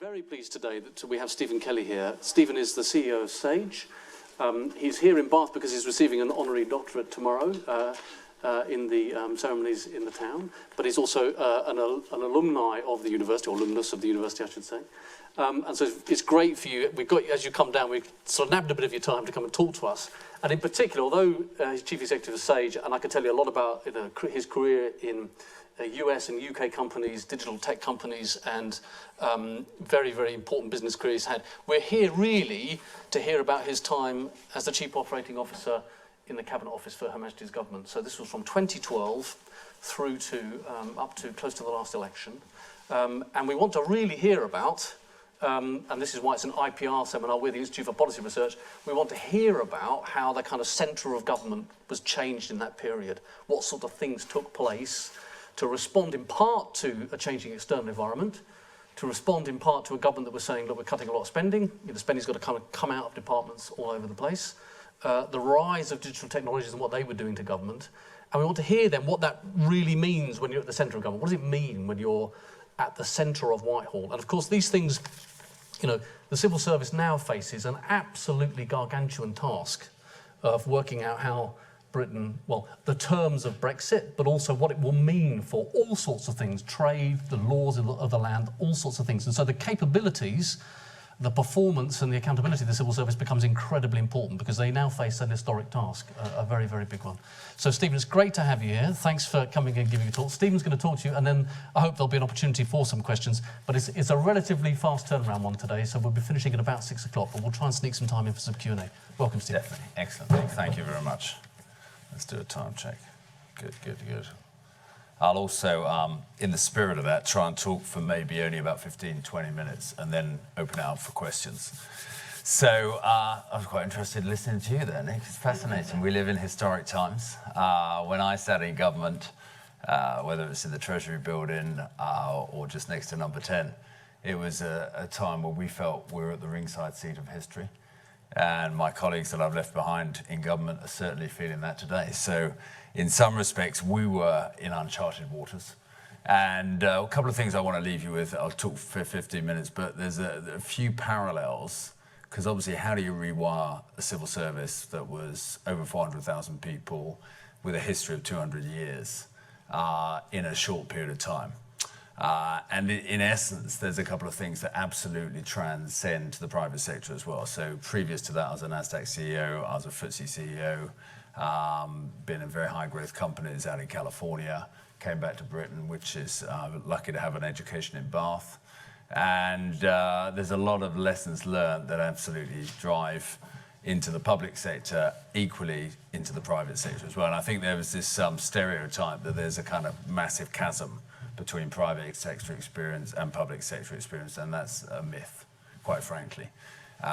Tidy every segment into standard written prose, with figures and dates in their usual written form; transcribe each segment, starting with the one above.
Very pleased today that we have Stephen Kelly here. Stephen is the CEO of Sage. He's here in Bath because he's receiving an honorary doctorate tomorrow in the ceremonies in the town, but he's also an alumni of the university, or alumnus of the university, I should say. And so it's great for you. We've got, as you come down, we've sort of nabbed a bit of your time to come and talk to us. And in particular, although he's chief executive of Sage, and I can tell you a lot about his career in US and UK companies, digital tech companies, and very, very important business career he's had. We're here really to hear about his time as the Chief Operating Officer in the Cabinet Office for Her Majesty's government. So this was from 2012 through to up to close to the last election. And we want to really hear about, and this is why it's an IPR seminar with the Institute for Policy Research, we want to hear about how the kind of centre of government was changed in that period, what sort of things took place to respond in part to a changing external environment, to respond in part to a government that was saying, look, we're cutting a lot of spending, the spending's got to kind of come out of departments all over the place, the rise of digital technologies and what they were doing to government. And we want to hear then what that really means when you're at the centre of government. What does it mean when you're at the centre of Whitehall? And of course, these things, the civil service now faces an absolutely gargantuan task of working out how Britain, well, the terms of Brexit, but also what it will mean for all sorts of things, trade, the laws of the land, all sorts of things. And so the capabilities, the performance and the accountability of the civil service becomes incredibly important because they now face an historic task, a very, very big one. So Stephen, it's great to have you here. Thanks for coming and giving a talk. Stephen's going to talk to you, and then I hope there'll be an opportunity for some questions. But it's a relatively fast turnaround one today, so we'll be finishing at about 6 o'clock, but we'll try and sneak some time in for some Q&A. Welcome, Stephen. Definitely. Excellent. Thank you very much. Let's do a time check. Good. I'll also, in the spirit of that, try and talk for maybe only about 15, 20 minutes and then open it up for questions. So I was quite interested in listening to you there, Nick. It's fascinating. We live in historic times. When I sat in government, whether it's in the Treasury building or just next to number 10, it was a time where we felt we were at the ringside seat of history. And my colleagues that I've left behind in government are certainly feeling that today. So in some respects, we were in uncharted waters. And a couple of things I want to leave you with. I'll talk for 15 minutes, but there's a few parallels, because obviously how do you rewire a civil service that was over 400,000 people with a history of 200 years in a short period of time? And in essence, there's a couple of things that absolutely transcend the private sector as well. So previous to that, I was a NASDAQ CEO, I was a FTSE CEO, been in very high growth companies out in California, came back to Britain, which is lucky to have an education in Bath. And there's a lot of lessons learned that absolutely drive into the public sector, equally into the private sector as well. And I think there was this stereotype that there's a kind of massive chasm between private sector experience and public sector experience, and that's a myth, quite frankly.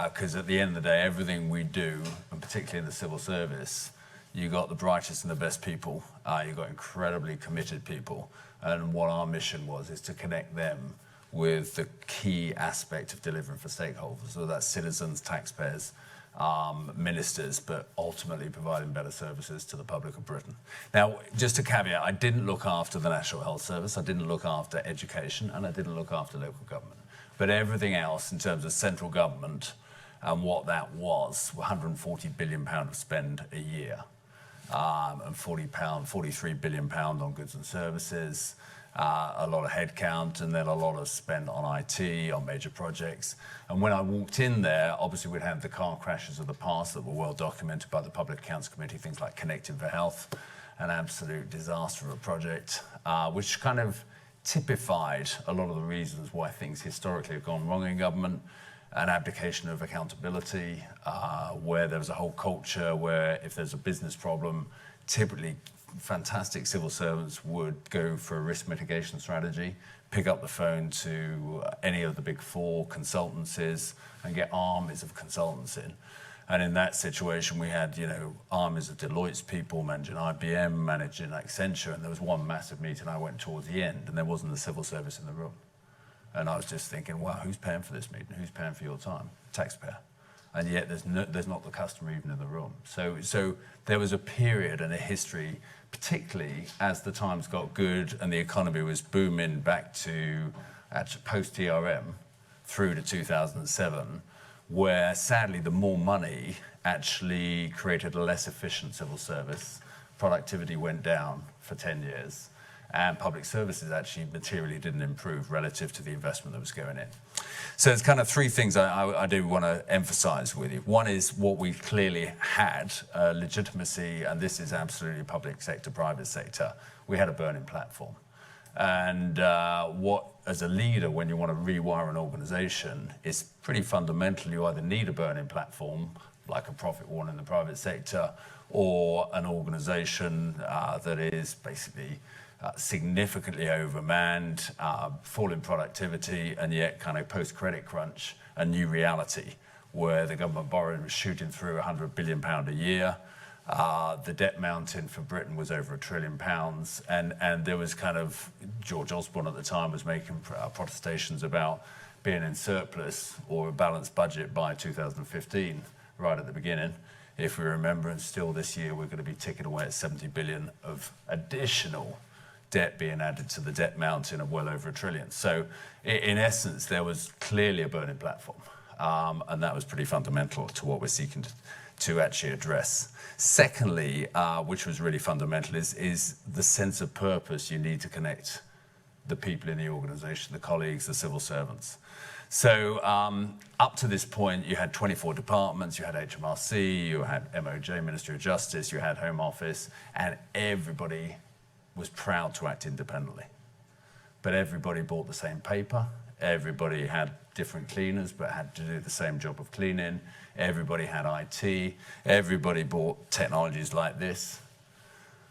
Because at the end of the day, everything we do, and particularly in the civil service, you got the brightest and the best people, you've got incredibly committed people, and what our mission was is to connect them with the key aspect of delivering for stakeholders, so that's citizens, taxpayers, ministers, but ultimately providing better services to the public of Britain. Now, just a caveat, I didn't look after the National Health Service, I didn't look after education, and I didn't look after local government. But everything else in terms of central government and what that was, £140 billion of spend a year, and £43 billion on goods and services, a lot of headcount, and then a lot of spend on IT, on major projects. And when I walked in there, obviously we'd had the car crashes of the past that were well documented by the Public Accounts Committee, things like Connected for Health, an absolute disaster of a project, which kind of typified a lot of the reasons why things historically have gone wrong in government, an abdication of accountability, where there was a whole culture where if there's a business problem, typically fantastic civil servants would go for a risk mitigation strategy, pick up the phone to any of the big four consultancies and get armies of consultants in. And in that situation, we had, armies of Deloitte's people managing IBM, managing Accenture, and there was one massive meeting I went towards the end, and there wasn't the civil service in the room. And I was just thinking, wow, who's paying for this meeting? Who's paying for your time? Taxpayer. And yet there's not the customer even in the room. So there was a period and a history, particularly as the times got good and the economy was booming back to post-TRM, through to 2007, where sadly the more money actually created a less efficient civil service. Productivity went down for 10 years, and public services actually materially didn't improve relative to the investment that was going in. So there's kind of three things I do want to emphasize with you. One is what we clearly had, legitimacy, and this is absolutely public sector, private sector. We had a burning platform. And what, as a leader, when you want to rewire an organization, is pretty fundamental. You either need a burning platform, like a profit warning in the private sector, or an organization that is basically significantly overmanned, fall in productivity, and yet kind of post-credit crunch, a new reality where the government borrowing was shooting through £100 billion a year. The debt mountain for Britain was over £1 trillion, and there was kind of, George Osborne at the time was making protestations about being in surplus or a balanced budget by 2015, right at the beginning, if we remember, and still this year we're going to be ticking away at 70 billion of additional debt being added to the debt mountain of well over £1 trillion. So in essence, there was clearly a burning platform, and that was pretty fundamental to what we're seeking to actually address. Secondly, which was really fundamental, is the sense of purpose you need to connect the people in the organization, the colleagues, the civil servants. So up to this point, you had 24 departments, you had HMRC, you had MOJ, Ministry of Justice, you had Home Office, and everybody was proud to act independently. But everybody bought the same paper, everybody had different cleaners but had to do the same job of cleaning, everybody had IT, everybody bought technologies like this,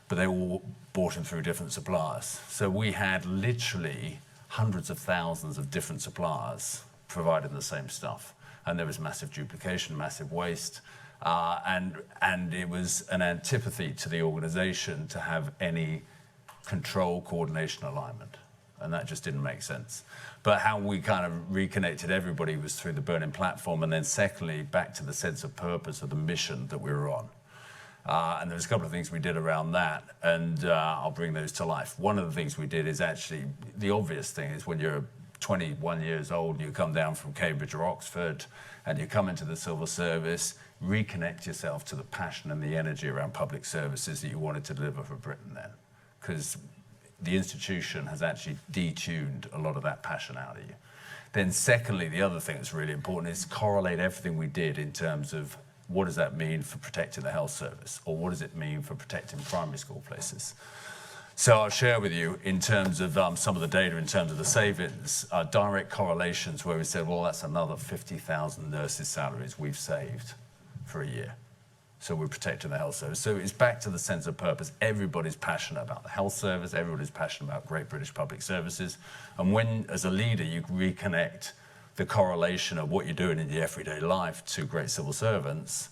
but they all bought them through different suppliers. So we had literally hundreds of thousands of different suppliers providing the same stuff. And there was massive duplication, massive waste, and it was an antipathy to the organization to have any control, coordination, alignment. And that just didn't make sense. But how we kind of reconnected everybody was through the burning platform, and then secondly, back to the sense of purpose of the mission that we were on. And there's a couple of things we did around that, and I'll bring those to life. One of the things we did is actually, the obvious thing is when you're 21 years old, you come down from Cambridge or Oxford, and you come into the civil service, reconnect yourself to the passion and the energy around public services that you wanted to deliver for Britain then. Because the institution has actually detuned a lot of that passion out of you. Then secondly, the other thing that's really important is correlate everything we did in terms of what does that mean for protecting the health service, or what does it mean for protecting primary school places. So I'll share with you in terms of some of the data in terms of the savings, direct correlations where we said, well, that's another 50,000 nurses' salaries we've saved for a year. So we're protecting the health service. So it's back to the sense of purpose. Everybody's passionate about the health service. Everybody's passionate about great British public services. And when, as a leader, you reconnect the correlation of what you're doing in your everyday life to great civil servants,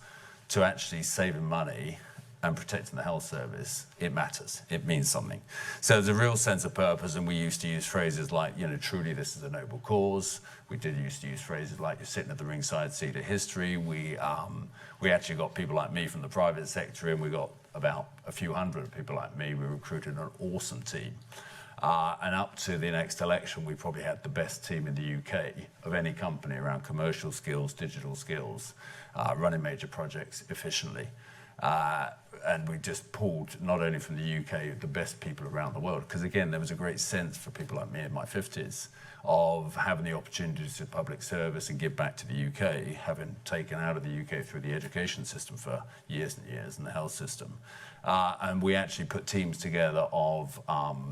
to actually saving money and protecting the health service, it matters. It means something. So there's a real sense of purpose, and we used to use phrases like, you know, truly this is a noble cause. We did used to use phrases like you're sitting at the ringside seat of history. We actually got people like me from the private sector, and we got about a few hundred people like me. We recruited an awesome team. And up to the next election, we probably had the best team in the UK of any company around commercial skills, digital skills, running major projects efficiently. And we just pulled, not only from the UK, the best people around the world. Because again, there was a great sense for people like me in my 50s of having the opportunity to public service and give back to the UK, having taken out of the UK through the education system for years and years, and the health system. And we actually put teams together of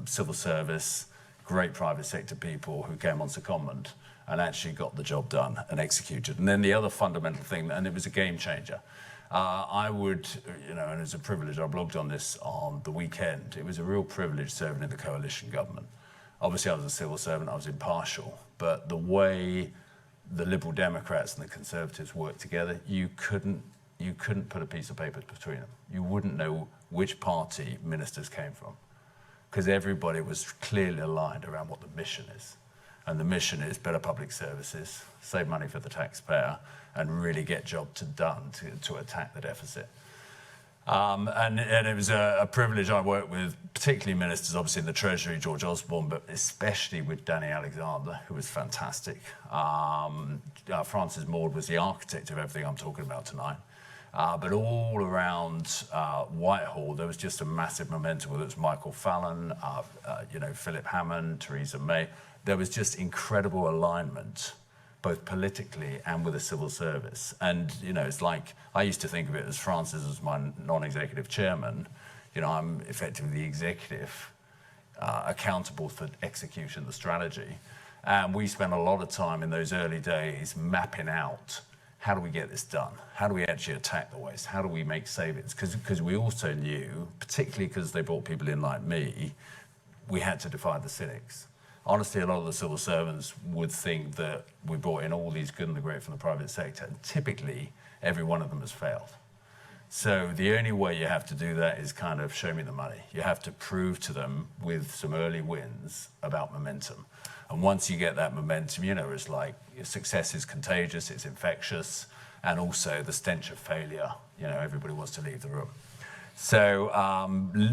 civil service, great private sector people who came on secondment and actually got the job done and executed. And then the other fundamental thing, and it was a game changer, I would, you know, and it's a privilege, I blogged on this on the weekend, it was a real privilege serving in the coalition government. Obviously I was a civil servant, I was impartial, but the way the Liberal Democrats and the Conservatives worked together, you couldn't put a piece of paper between them. You wouldn't know which party ministers came from, because everybody was clearly aligned around what the mission is. And the mission is better public services, save money for the taxpayer, and really get jobs done to attack the deficit. And it was a privilege. I worked with particularly ministers, obviously in the Treasury, George Osborne, but especially with Danny Alexander, who was fantastic. Francis Maud was the architect of everything I'm talking about tonight. But all around Whitehall, there was just a massive momentum, whether it was Michael Fallon, Philip Hammond, Theresa May. There was just incredible alignment, both politically and with the civil service. And, it's like, I used to think of it as Francis as my non-executive chairman. I'm effectively the executive, accountable for execution of the strategy. And we spent a lot of time in those early days mapping out, how do we get this done? How do we actually attack the waste? How do we make savings? Because we also knew, particularly because they brought people in like me, we had to defy the cynics. Honestly, a lot of the civil servants would think that we brought in all these good and the great from the private sector. And typically, every one of them has failed. So the only way you have to do that is kind of show me the money. You have to prove to them with some early wins about momentum. And once you get that momentum, it's like success is contagious, it's infectious, and also the stench of failure. Everybody wants to leave the room. So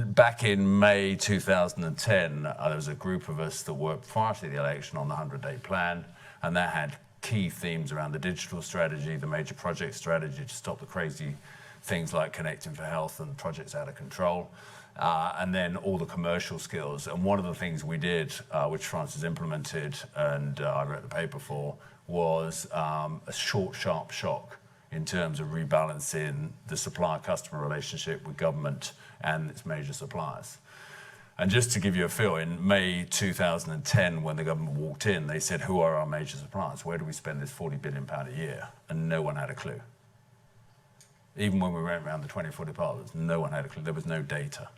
back in May 2010, there was a group of us that worked prior to the election on the 100-day plan, and that had key themes around the digital strategy, the major project strategy to stop the crazy things like Connecting for Health and projects out of control, and then all the commercial skills. And one of the things we did, which Francis implemented and I wrote the paper for, was a short, sharp shock in terms of rebalancing the supplier-customer relationship with government and its major suppliers. And just to give you a feel, in May 2010, when the government walked in, they said, who are our major suppliers? Where do we spend this £40 billion a year? And no one had a clue. Even when we went around the 24 departments, no one had a clue. There was no data,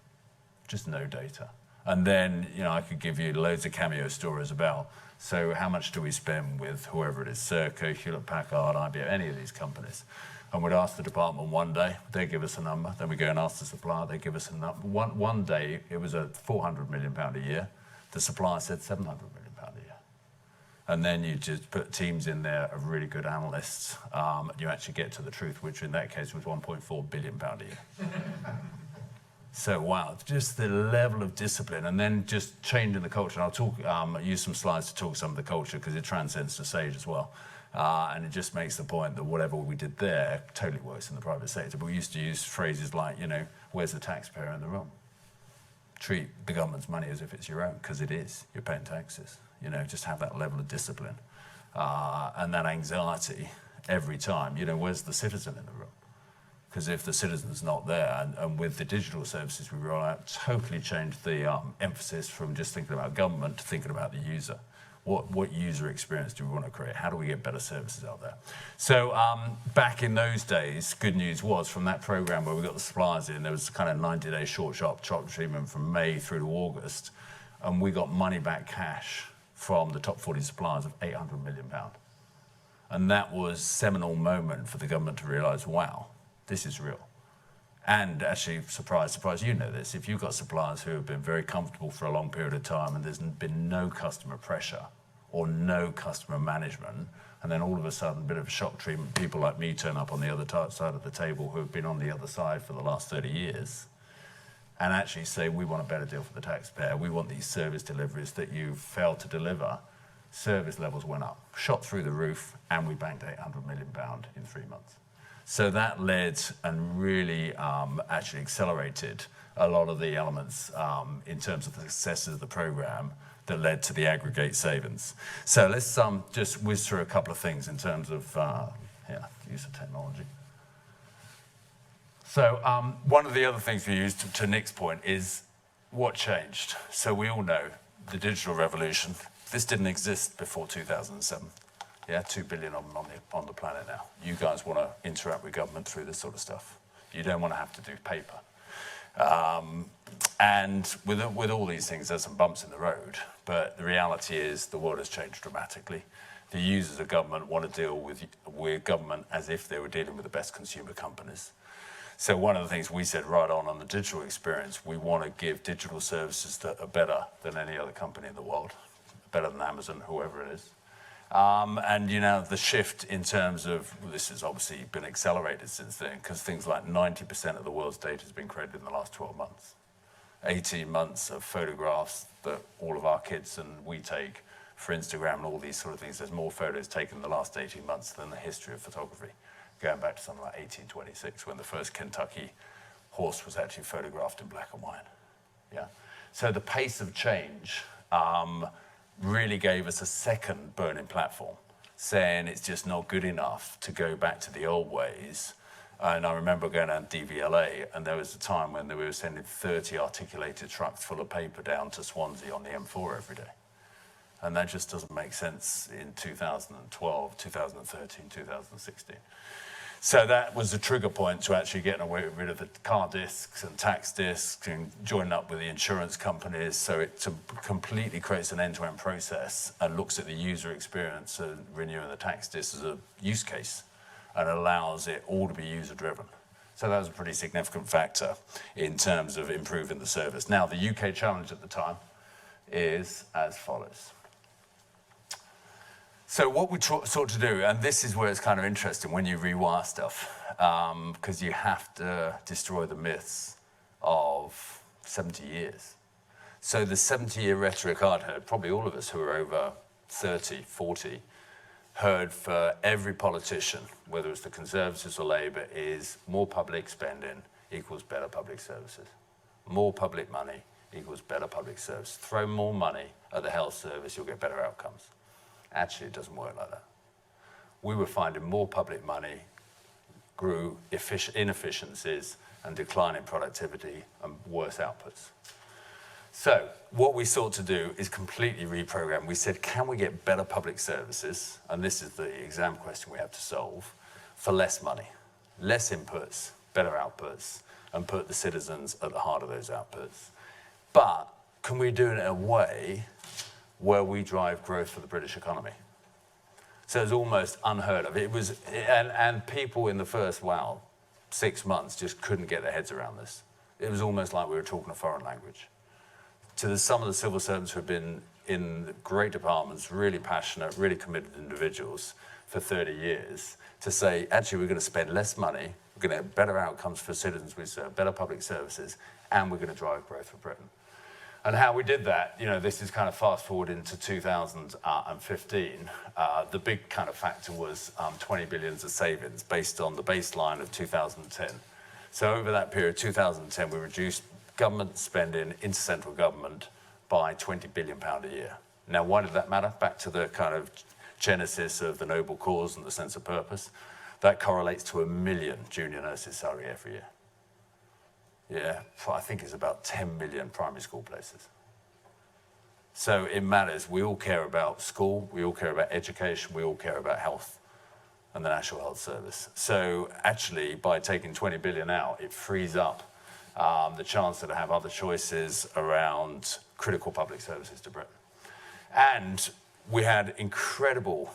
just no data. And then, I could give you loads of cameo stories about, so how much do we spend with whoever it is, Serco, Hewlett-Packard, IBM, any of these companies? And we'd ask the department one day, they'd give us a number, then we go and ask the supplier, they'd give us a number. One day, it was a £400 million a year. The supplier said £700 million a year. And then you just put teams in there of really good analysts, and you actually get to the truth, which in that case was £1.4 billion a year. So wow, just the level of discipline, and then just changing the culture. And I'll use some slides to talk some of the culture because it transcends to Sage as well. And it just makes the point that whatever we did there totally works in the private sector. But we used to use phrases like, where's the taxpayer in the room? Treat the government's money as if it's your own, because it is. You're paying taxes. Just have that level of discipline. And that anxiety every time. Where's the citizen in the room? Because if the citizen's not there, and with the digital services we roll out, totally changed the emphasis from just thinking about government to thinking about the user. What user experience do we want to create? How do we get better services out there? So back in those days, good news was from that program where we got the suppliers in, there was kind of 90-day short, sharp treatment from May through to August, and we got money back cash from the top 40 suppliers of £800 million. And that was a seminal moment for the government to realise, wow, this is real. And actually, surprise, surprise, this, if you've got suppliers who have been very comfortable for a long period of time and there's been no customer pressure or no customer management, and then all of a sudden, a bit of a shock treatment, people like me turn up on the other side of the table who have been on the other side for the last 30 years and actually say, we want a better deal for the taxpayer, we want these service deliveries that you've failed to deliver. Service levels went up, shot through the roof, and we banked £800 million in 3 months. So that led and really actually accelerated a lot of the elements in terms of the successes of the program that led to the aggregate savings. So let's just whiz through a couple of things in terms of use of technology. So one of the other things we used, to Nick's point, is what changed. So we all know the digital revolution. This didn't exist before 2007. Yeah, 2 billion of them on the planet now. You guys want to interact with government through this sort of stuff. You don't want to have to do paper. And with all these things, there's some bumps in the road. But the reality is the world has changed dramatically. The users of government want to deal with government as if they were dealing with the best consumer companies. So one of the things we said right on the digital experience, we want to give digital services that are better than any other company in the world, better than Amazon, whoever it is. And the shift in terms of, this has obviously been accelerated since then, because things like 90% of the world's data has been created in the last 12 months. 18 months of photographs that all of our kids and we take for Instagram and all these sort of things. There's more photos taken in the last 18 months than the history of photography, going back to something like 1826, when the first Kentucky horse was actually photographed in black and white. Yeah. So the pace of change really gave us a second burning platform, saying it's just not good enough to go back to the old ways. And I remember going down DVLA, and there was a time when we were sending 30 articulated trucks full of paper down to Swansea on the M4 every day. And that just doesn't make sense in 2012, 2013, 2016. So that was a trigger point to actually getting rid of the car discs and tax discs and joining up with the insurance companies. So it completely creates an end-to-end process and looks at the user experience and renewing the tax discs as a use case and allows it all to be user-driven. So that was a pretty significant factor in terms of improving the service. Now, the UK challenge at the time is as follows. So what we sought to do, and this is where it's kind of interesting when you rewire stuff, because you have to destroy the myths of 70 years. So the 70-year rhetoric I'd heard, probably all of us who are over 30, 40, heard for every politician, whether it's the Conservatives or Labour, is more public spending equals better public services. More public money equals better public service. Throw more money at the health service, you'll get better outcomes. Actually, it doesn't work like that. We were finding more public money grew inefficiencies and declining productivity and worse outputs. So what we sought to do is completely reprogram. We said, can we get better public services? And this is the exam question we have to solve, for less money, less inputs, better outputs, and put the citizens at the heart of those outputs. But can we do it in a way where we drive growth for the British economy? So it's almost unheard of. It was, and people in the first, 6 months just couldn't get their heads around this. It was almost like we were talking a foreign language. To some of the civil servants who have been in great departments, really passionate, really committed individuals for 30 years, to say, actually, we're going to spend less money, we're going to have better outcomes for citizens we serve, better public services, and we're going to drive growth for Britain. And how we did that, this is kind of fast forward into 2015. The big kind of factor was 20 billion of savings based on the baseline of 2010. So over that period, 2010, we reduced government spending into central government by £20 billion a year. Now, why did that matter? Back to the kind of genesis of the noble cause and the sense of purpose. That correlates to 1 million junior nurses' salary every year. Yeah, I think it's about 10 million primary school places. So it matters. We all care about school, we all care about education, we all care about health and the National Health Service. So actually, by taking 20 billion out, it frees up the chance to have other choices around critical public services to Britain. And we had incredible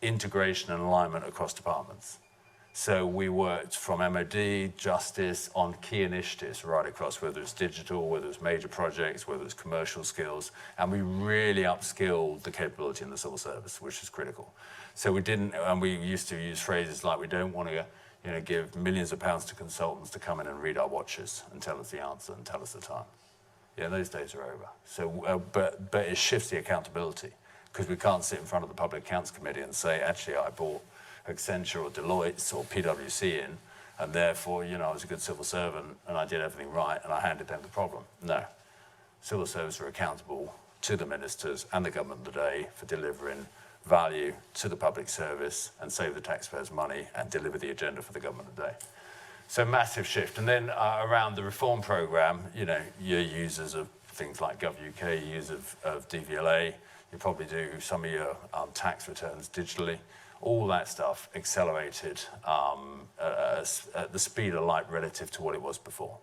integration and alignment across departments. So we worked from MOD, Justice, on key initiatives right across, whether it's digital, whether it's major projects, whether it's commercial skills, and we really upskilled the capability in the civil service, which is critical. So we didn't, and we used to use phrases like, we don't want to give millions of pounds to consultants to come in and read our watches and tell us the answer and tell us the time. Yeah, those days are over. So, but it shifts the accountability, because we can't sit in front of the Public Accounts Committee and say, actually, I bought Accenture or Deloitte or PwC in, and therefore, I was a good civil servant and I did everything right and I handed them the problem. No. Civil service are accountable to the ministers and the government of the day for delivering value to the public service and save the taxpayers money and deliver the agenda for the government of the day. So massive shift. And then around the reform programme, you're users of things like GovUK, users of DVLA, you probably do some of your tax returns digitally. All that stuff accelerated at the speed of light relative to what it was before.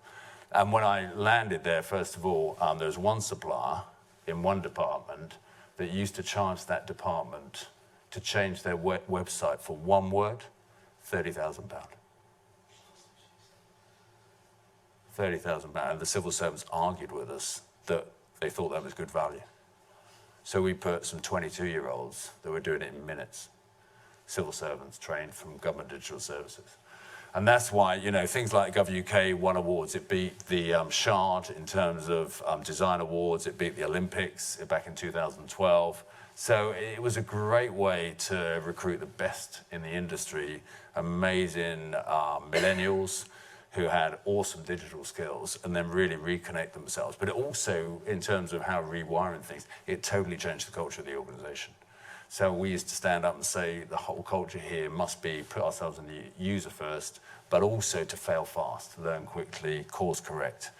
And when I landed there, first of all, there was one supplier in one department that used to charge that department to change their website for one word, £30,000. £30,000. And the civil servants argued with us that they thought that was good value. So we put some 22-year-olds that were doing it in minutes, civil servants trained from government digital services. And that's why, you know, things like GovUK won awards. It beat the Shard in terms of design awards. It beat the Olympics back in 2012. So it was a great way to recruit the best in the industry, amazing millennials who had awesome digital skills and then really reconnect themselves. But it also, in terms of how rewiring things, it totally changed the culture of the organization. So we used to stand up and say the whole culture here must be put ourselves in the user first, but also to fail fast, learn quickly, course correct.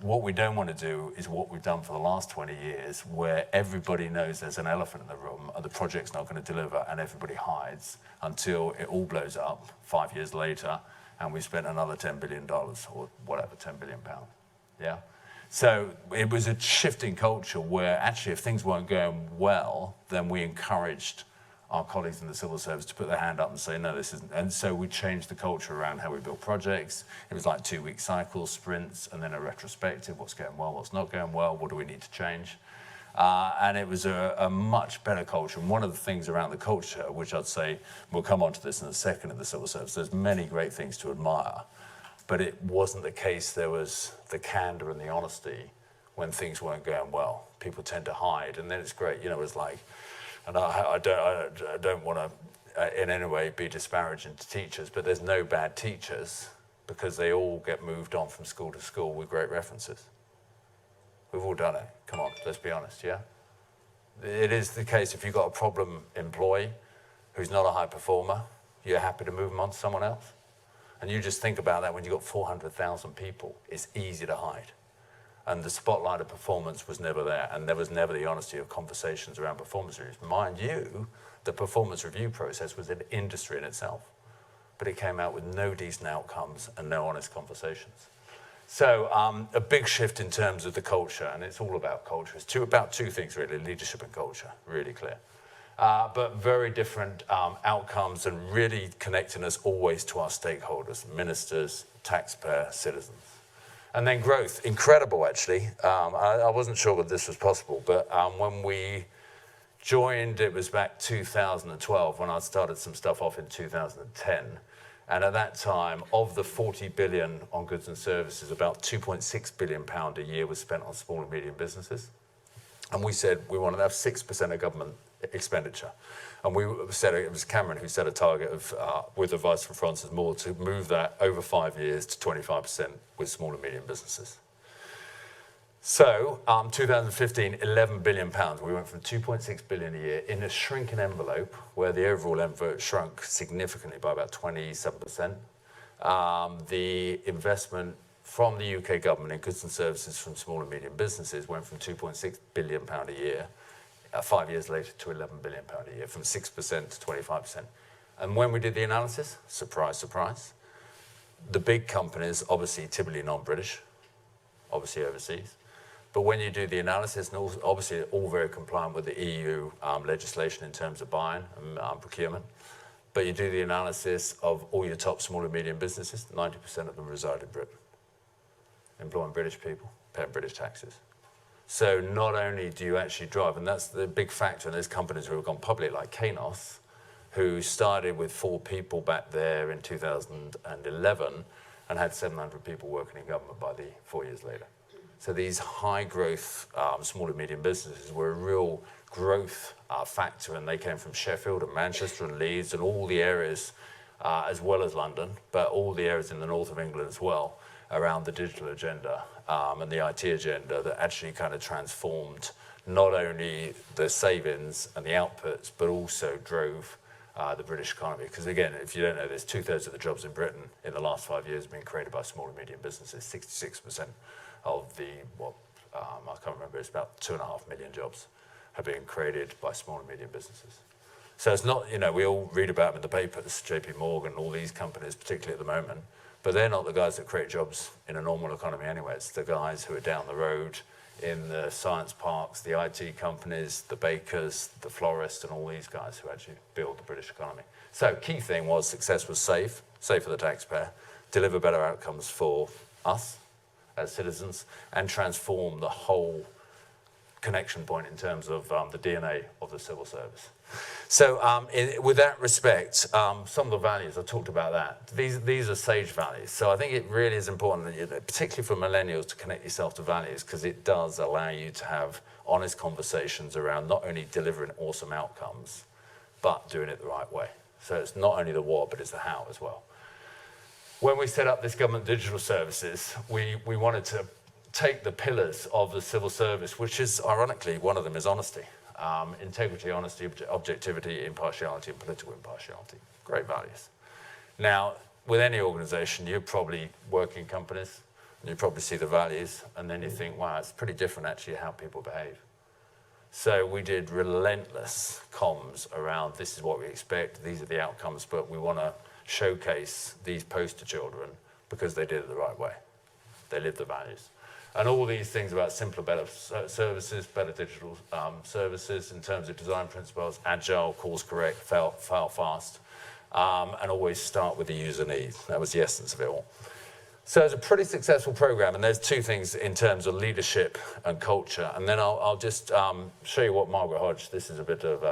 What we don't want to do is what we've done for the last 20 years, where everybody knows there's an elephant in the room and the project's not going to deliver, and everybody hides until it all blows up 5 years later, and we spent another $10 billion or whatever, £10 billion. Yeah. So it was a shift in culture where actually if things weren't going well, then we encouraged our colleagues in the civil service to put their hand up and say, no, this isn't. And so we changed the culture around how we built projects. It was like 2-week cycles, sprints, and then a retrospective, what's going well, what's not going well, what do we need to change? And it was a much better culture. And one of the things around the culture, which I'd say, we'll come on to this in a second in the civil service, there's many great things to admire. But it wasn't the case. There was the candor and the honesty when things weren't going well. People tend to hide, and then it's great. You know, it's like, and I don't want to in any way be disparaging to teachers, but there's no bad teachers because they all get moved on from school to school with great references. We've all done it. Come on, let's be honest, yeah? It is the case if you've got a problem employee who's not a high performer, you're happy to move them on to someone else. And you just think about that when you've got 400,000 people, it's easy to hide. And the spotlight of performance was never there, and there was never the honesty of conversations around performance reviews. Mind you, the performance review process was an industry in itself, but it came out with no decent outcomes and no honest conversations. So a big shift in terms of the culture, and it's all about culture. It's about two things really, leadership and culture, really clear. But very different outcomes and really connecting us always to our stakeholders, ministers, taxpayer, citizens. And then growth, incredible actually. I wasn't sure that this was possible, but when we joined, it was back 2012 when I started some stuff off in 2010. And at that time, of the 40 billion on goods and services, about 2.6 billion pound a year was spent on small and medium businesses. And we said we wanted to have 6% of government expenditure. And we said, it was Cameron who set a target of, with advice from Francis Moore, to move that over 5 years to 25% with small and medium businesses. So, 2015, 11 billion pounds. We went from 2.6 billion a year in a shrinking envelope, where the overall envelope shrunk significantly by about 27%. The investment from the UK government in goods and services from small and medium businesses went from 2.6 billion pound a year, 5 years later, to 11 billion pound a year, from 6% to 25%. And when we did the analysis, surprise, surprise, the big companies, obviously typically non-British, obviously overseas, but when you do the analysis, and obviously all very compliant with the EU legislation in terms of buying and procurement, but you do the analysis of all your top small and medium businesses, 90% of them reside in Britain, employing British people, paying British taxes. So not only do you actually drive, and that's the big factor, and there's companies who have gone public like Kainos, who started with 4 people back there in 2011 and had 700 people working in government by 4 years later. So these high growth small and medium businesses were a real growth factor, and they came from Sheffield and Manchester and Leeds and all the areas, as well as London, but all the areas in the north of England as well, around the digital agenda and the IT agenda that actually kind of transformed not only the savings and the outputs, but also drove the British economy. Because again, if you don't know this, 2/3 of the jobs in Britain in the last 5 years have been created by small and medium businesses. 66% of the, I can't remember, it's about 2.5 million jobs have been created by small and medium businesses. So it's not, you know, we all read about them in the papers, JP Morgan, all these companies, particularly at the moment, but they're not the guys that create jobs in a normal economy anyway. It's the guys who are down the road in the science parks, the IT companies, the bakers, the florists, and all these guys who actually build the British economy. So key thing was success was safe for the taxpayer, deliver better outcomes for us as citizens, and transform the whole connection point in terms of the DNA of the civil service. So with that respect, some of the values, I talked about that. These are SAGE values. So I think it really is important, that particularly for millennials, to connect yourself to values, because it does allow you to have honest conversations around not only delivering awesome outcomes, but doing it the right way. So it's not only the what, but it's the how as well. When we set up this government digital services, we wanted to take the pillars of the civil service, which is, ironically, one of them is honesty. Integrity, honesty, objectivity, impartiality, and political impartiality. Great values. Now, with any organization, you probably work in companies, and you probably see the values, and then you think, wow, it's pretty different actually how people behave. So we did relentless comms around, this is what we expect, these are the outcomes, but we want to showcase these poster children because they did it the right way. They lived the values. And all these things about simpler, better services, better digital services in terms of design principles, agile, course correct, fail fast, and always start with the user needs. That was the essence of it all. So it's a pretty successful program, and there's two things in terms of leadership and culture. And then I'll just show you what Margaret Hodge, this is a bit of,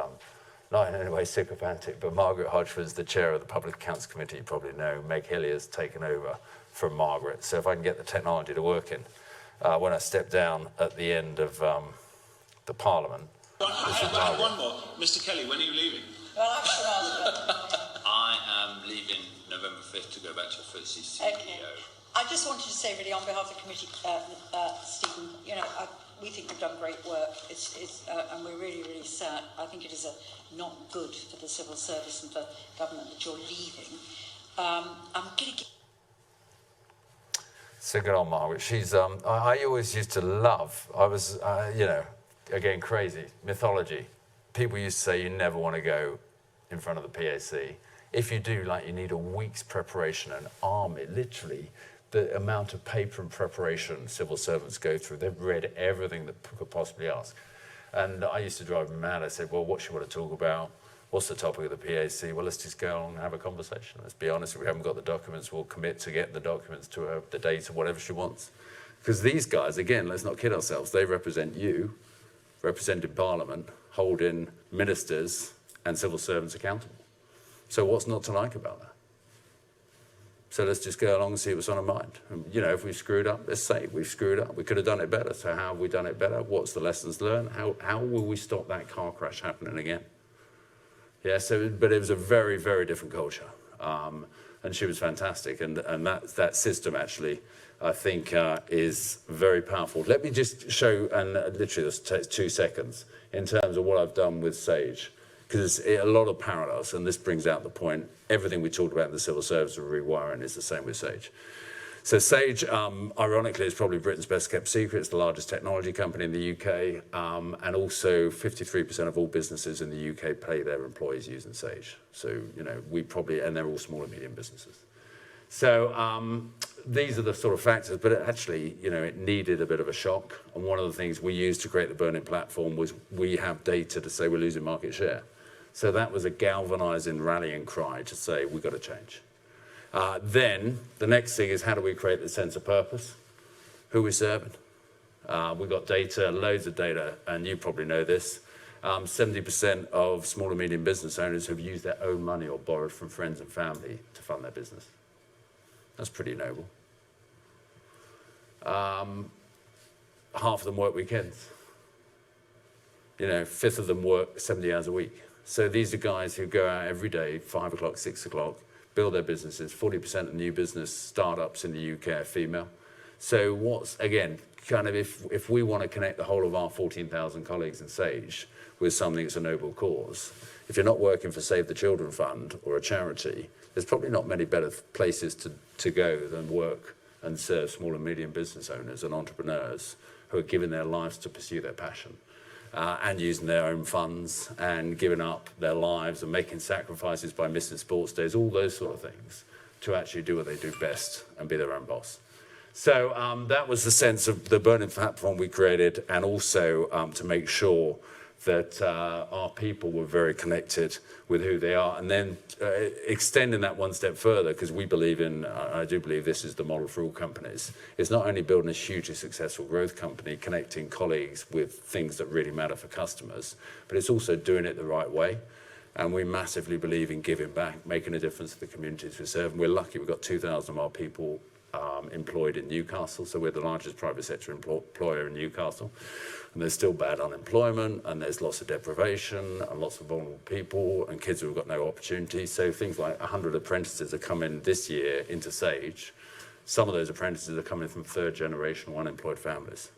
not in any way sycophantic, but Margaret Hodge was the chair of the Public Accounts Committee, you probably know. Meg Hillier's taken over from Margaret. So if I can get the technology to work in. When I stepped down at the end of the Parliament. I have one more. Mr. Kelly, when are you leaving? Well, I should ask. I am leaving November 5th to go back to FTSE CEO. Okay. I just wanted to say, really, on behalf of the committee, Stephen, we think you've done great work. And we're really, really sad. I think it is not good for the civil service and for government that you're leaving. I'm going to. So good on Margaret. She's, I always used to love, I was, again, crazy, mythology. People used to say you never want to go in front of the PAC. If you do, you need a week's preparation, an army, literally, the amount of paper and preparation civil servants go through. They've read everything that could possibly ask. And I used to drive me mad. I said, well, what do you want to talk about? What's the topic of the PAC? Well, let's just go on and have a conversation. Let's be honest, if we haven't got the documents, we'll commit to getting the documents to her, the data, whatever she wants. Because these guys, again, let's not kid ourselves, they represent you, representing Parliament, holding ministers and civil servants accountable. So what's not to like about that? So let's just go along and see what's on our mind. And, if we've screwed up, let's say we've screwed up. We could have done it better. So how have we done it better? What's the lessons learned? How will we stop that car crash happening again? Yeah, but it was a very, very different culture. And she was fantastic. And that system, actually, I think, is very powerful. Let me just show, and literally this takes 2 seconds, in terms of what I've done with SAGE. Because a lot of parallels, and this brings out the point, everything we talked about in the civil service of rewiring is the same with SAGE. So SAGE, ironically, is probably Britain's best kept secret. It's the largest technology company in the UK, and also 53% of all businesses in the UK pay their employees using SAGE. So, we probably, and they're all small and medium businesses. So these are the sort of factors, but actually, it needed a bit of a shock. And one of the things we used to create the Burning Platform was we have data to say we're losing market share. So that was a galvanizing rallying cry to say we've got to change. Then the next thing is how do we create the sense of purpose? Who are we serving? We've got data, loads of data, and you probably know this. 70% of small and medium business owners have used their own money or borrowed from friends and family to fund their business. That's pretty noble. Half of them work weekends. A fifth of them work 70 hours a week. So these are guys who go out every day, 5 o'clock, 6 o'clock, build their businesses. 40% of new business startups in the UK are female. So what's, again, kind of if we want to connect the whole of our 14,000 colleagues in SAGE with something that's a noble cause, if you're not working for Save the Children Fund or a charity, there's probably not many better places to go than work and serve small and medium business owners and entrepreneurs who are giving their lives to pursue their passion. And using their own funds and giving up their lives and making sacrifices by missing sports days, all those sort of things, to actually do what they do best and be their own boss. So that was the sense of the Burning Platform we created, and also to make sure that our people were very connected with who they are, and then extending that one step further, because we believe in, I do believe this is the model for all companies, it's not only building a hugely successful growth company, connecting colleagues with things that really matter for customers, but it's also doing it the right way. And we massively believe in giving back, making a difference to the communities we serve. And we're lucky, we've got 2,000 of our people employed in Newcastle, so we're the largest private sector employer in Newcastle. And there's still bad unemployment, and there's lots of deprivation, and lots of vulnerable people, and kids who've got no opportunities. So things like 100 apprentices are coming this year into Sage. Some of those apprentices are coming from third generation unemployed families.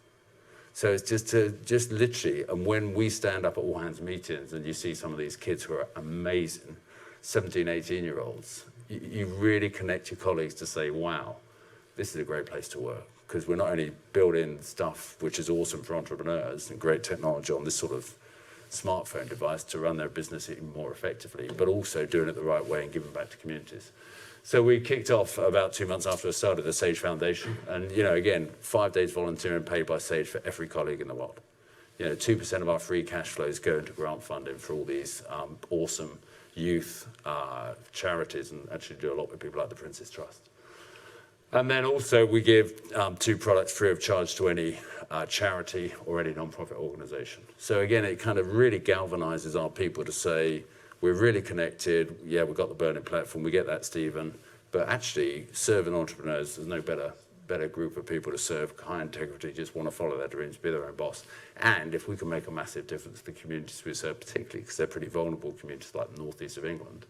So it's just literally, and when we stand up at all hands meetings and you see some of these kids who are amazing, 17, 18-year-olds, you really connect your colleagues to say, wow, this is a great place to work. Because we're not only building stuff which is awesome for entrepreneurs and great technology on this sort of smartphone device to run their business even more effectively, but also doing it the right way and giving back to communities. So we kicked off about 2 months after I started the Sage Foundation. And, you know, again, 5 days volunteering paid by Sage for every colleague in the world. You know, 2% of our free cash flows go into grant funding for all these awesome youth charities, and actually do a lot with people like the Prince's Trust. And then also we give 2 products free of charge to any charity or any non-profit organization. So again, it kind of really galvanizes our people to say, we're really connected. Yeah, we've got the burning platform. We get that, Stephen. But actually, serving entrepreneurs, there's no better group of people to serve, high integrity, just want to follow their dreams, be their own boss. And if we can make a massive difference to the communities we serve, particularly because they're pretty vulnerable communities like the northeast of England,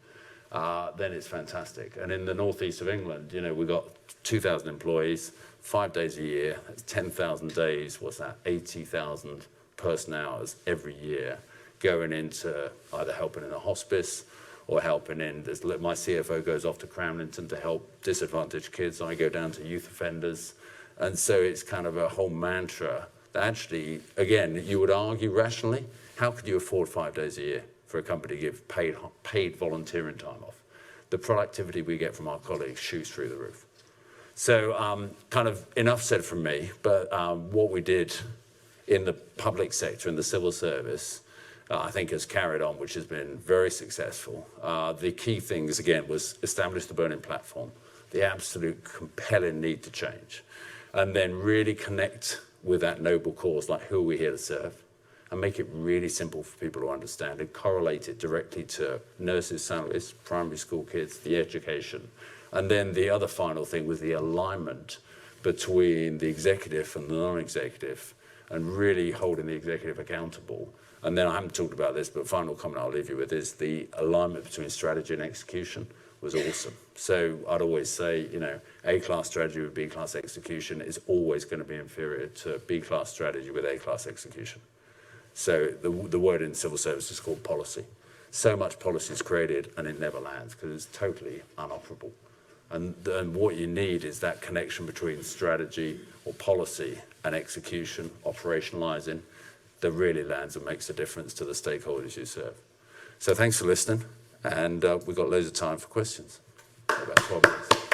then it's fantastic. And in the northeast of England, you know, we've got 2,000 employees, 5 days a year. That's 10,000 days. What's that? 80,000 person hours every year, going into either helping in a hospice or helping in, my CFO goes off to Cramlington to help disadvantaged kids. I go down to youth offenders. And so it's kind of a whole mantra that actually, again, you would argue rationally, how could you afford 5 days a year for a company to give paid volunteering time off? The productivity we get from our colleagues shoots through the roof. So kind of enough said from me, but what we did in the public sector, in the civil service, I think has carried on, which has been very successful. The key things, again, was establish the burning platform, the absolute compelling need to change, and then really connect with that noble cause, like who are we here to serve, and make it really simple for people to understand and correlate it directly to nurses' salaries, primary school kids, the education. And then the other final thing was the alignment between the executive and the non-executive, and really holding the executive accountable. And then I haven't talked about this, but final comment I'll leave you with is the alignment between strategy and execution was awesome. So I'd always say, you know, A-class strategy with B-class execution is always going to be inferior to B-class strategy with A-class execution. So the word in civil service is called policy. So much policy is created and it never lands because it's totally unoperable. And what you need is that connection between strategy or policy and execution, operationalizing, that really lands and makes a difference to the stakeholders you serve. So thanks for listening, and we've got loads of time for questions. About 12 minutes.